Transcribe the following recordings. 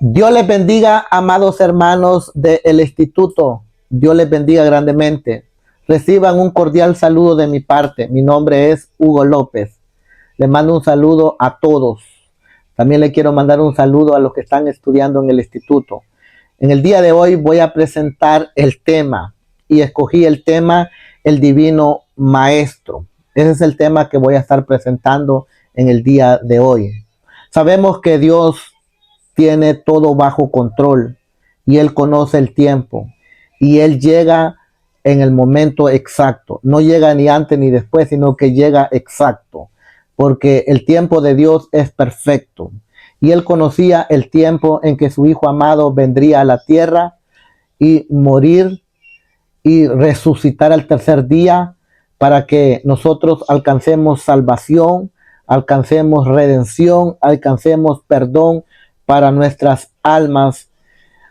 Dios les bendiga, amados hermanos del Instituto. Dios les bendiga grandemente. Reciban un cordial saludo de mi parte. Mi nombre es Hugo López. Les mando un saludo a todos. También le quiero mandar un saludo a los que están estudiando en el Instituto. En el día de hoy voy a presentar el tema y escogí el tema El Divino Maestro. Ese es el tema que voy a estar presentando en el día de hoy. Sabemos que Dios tiene todo bajo control y Él conoce el tiempo y Él llega en el momento exacto. No llega ni antes ni después, sino que llega exacto, porque el tiempo de Dios es perfecto. Y Él conocía el tiempo en que su Hijo amado vendría a la tierra y morir y resucitar al tercer día para que nosotros alcancemos salvación, alcancemos redención, alcancemos perdón para nuestras almas.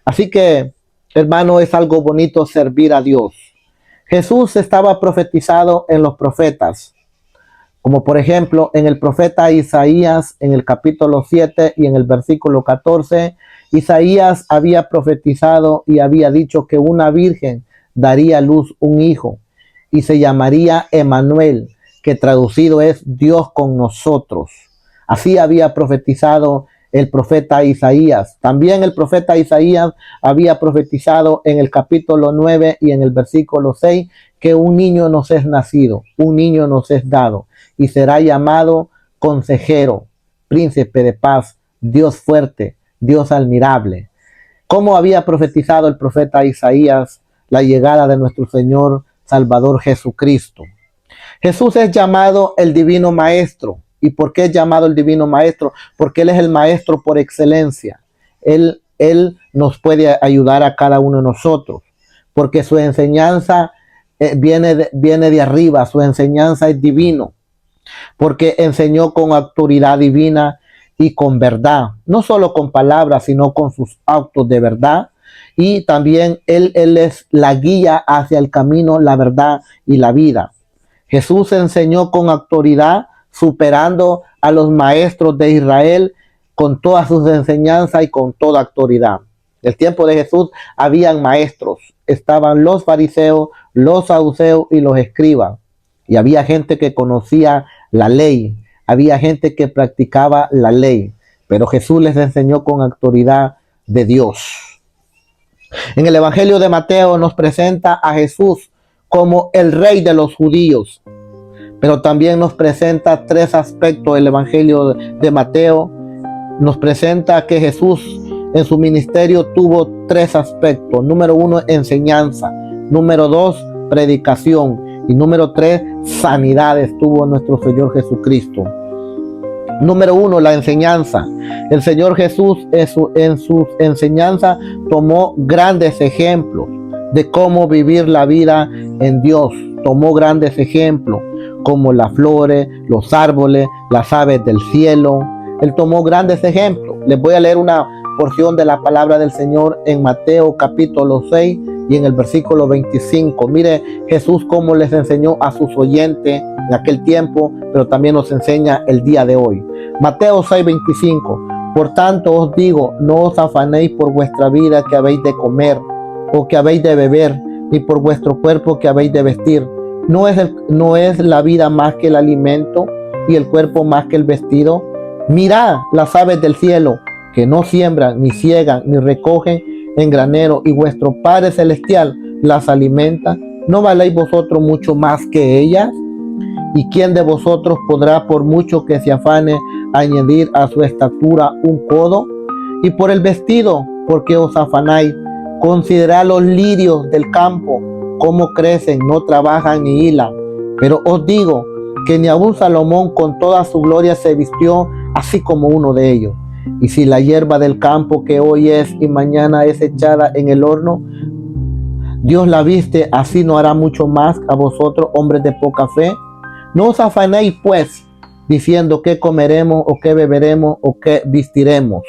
Así que, hermano, es algo bonito servir a Dios. Jesús estaba profetizado en los profetas, como por ejemplo en el profeta Isaías en el capítulo 7 y en el versículo 14. Isaías había profetizado y había dicho que una virgen daría a luz un hijo y se llamaría Emmanuel, que traducido es Dios con nosotros. Así había profetizado el profeta Isaías. También el profeta Isaías había profetizado en el capítulo 9 y en el versículo 6 que un niño nos es nacido, un niño nos es dado y será llamado Consejero, Príncipe de Paz, Dios fuerte, Dios admirable. ¿Cómo había profetizado el profeta Isaías la llegada de nuestro Señor Salvador Jesucristo? Jesús es llamado el Divino Maestro. ¿Y por qué es llamado el Divino Maestro? Porque Él es el Maestro por excelencia. Él nos puede ayudar a cada uno de nosotros, porque su enseñanza viene de arriba, su enseñanza es divino, porque enseñó con autoridad divina y con verdad, no solo con palabras, sino con sus actos de verdad. Y también Él es la guía hacia el camino, la verdad y la vida. Jesús enseñó con autoridad, superando a los maestros de Israel con todas sus enseñanzas y con toda autoridad. En el tiempo de Jesús habían maestros, estaban los fariseos, los saduceos y los escribas. Y había gente que conocía la ley, había gente que practicaba la ley, pero Jesús les enseñó con autoridad de Dios. En el Evangelio de Mateo nos presenta a Jesús como el rey de los judíos, pero también nos presenta tres aspectos. El Evangelio de Mateo nos presenta que Jesús en su ministerio tuvo tres aspectos. Número 1, enseñanza. Número 2, predicación. Y número 3, sanidades tuvo nuestro Señor Jesucristo. Número 1, la enseñanza. El Señor Jesús en sus enseñanzas tomó grandes ejemplos de cómo vivir la vida en Dios. Tomó grandes ejemplos como las flores, los árboles, las aves del cielo. Él tomó grandes ejemplos. Les voy a leer una porción de la palabra del Señor en Mateo capítulo 6 y en el versículo 25. Mire Jesús cómo les enseñó a sus oyentes en aquel tiempo, pero también nos enseña el día de hoy. Mateo 6:25. Por tanto os digo, no os afanéis por vuestra vida que habéis de comer o que habéis de beber, ni por vuestro cuerpo que habéis de vestir. ¿No es la vida más que el alimento y el cuerpo más que el vestido? Mirad las aves del cielo, que no siembran, ni ciegan, ni recogen en granero, y vuestro Padre Celestial las alimenta. ¿No valéis vosotros mucho más que ellas? ¿Y quién de vosotros podrá, por mucho que se afane, añadir a su estatura un codo? Y por el vestido, ¿por qué os afanáis? Considerad los lirios del campo, cómo crecen, no trabajan ni hilan. Pero os digo que ni aun Salomón con toda su gloria se vistió así como uno de ellos. Y si la hierba del campo que hoy es y mañana es echada en el horno, Dios la viste, así no hará mucho más a vosotros, hombres de poca fe. No os afanéis pues, diciendo qué comeremos o qué beberemos o qué vestiremos,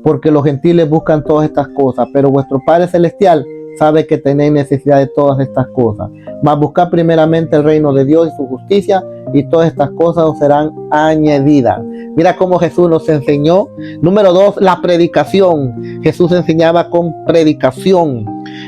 porque los gentiles buscan todas estas cosas, pero vuestro Padre Celestial sabe que tenéis necesidad de todas estas cosas. Mas buscad primeramente el reino de Dios y su justicia, y todas estas cosas os serán añadidas. Mira cómo Jesús nos enseñó. Número 2, la predicación. Jesús enseñaba con predicación.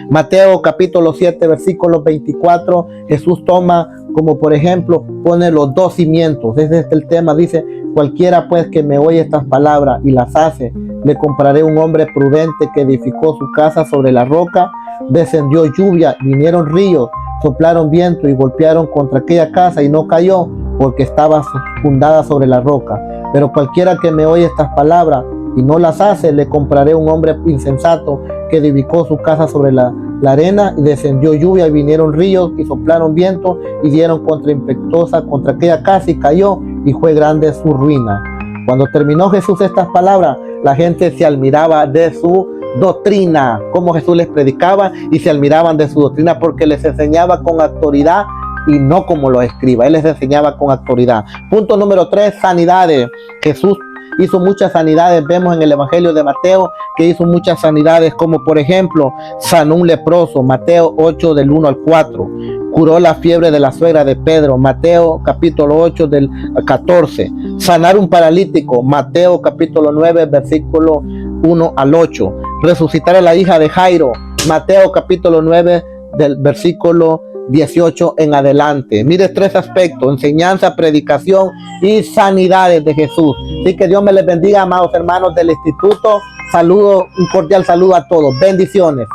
Mateo capítulo 7, versículo 24, Jesús toma como por ejemplo, pone los dos cimientos. Ese es el tema, dice, cualquiera pues que me oye estas palabras y las hace, le compararé un hombre prudente que edificó su casa sobre la roca. Descendió lluvia, vinieron ríos, soplaron viento y golpearon contra aquella casa y no cayó porque estaba fundada sobre la roca. Pero cualquiera que me oye estas palabras y no las hace, le compararé un hombre insensato que edificó su casa sobre la arena, y descendió lluvia y vinieron ríos y soplaron viento y dieron contra impetuosa contra aquella casa y cayó, y fue grande su ruina. Cuando terminó Jesús estas palabras, la gente se admiraba de su doctrina, como Jesús les predicaba, y se admiraban de su doctrina porque les enseñaba con autoridad y no como los escribas. Él les enseñaba con autoridad. Punto número 3, sanidades. Jesús hizo muchas sanidades. Vemos en el Evangelio de Mateo que hizo muchas sanidades, como por ejemplo sanó un leproso, Mateo 8 del 1 al 4. Curó la fiebre de la suegra de Pedro, Mateo capítulo 8 del 14. Sanar un paralítico, Mateo capítulo 9 versículo 1 al 8. Resucitar a la hija de Jairo, Mateo capítulo 9 del versículo 18 en adelante. Mire 3 aspectos: enseñanza, predicación y sanidades de Jesús. Así que Dios me les bendiga, amados hermanos del instituto. Saludo, un cordial saludo a todos. Bendiciones.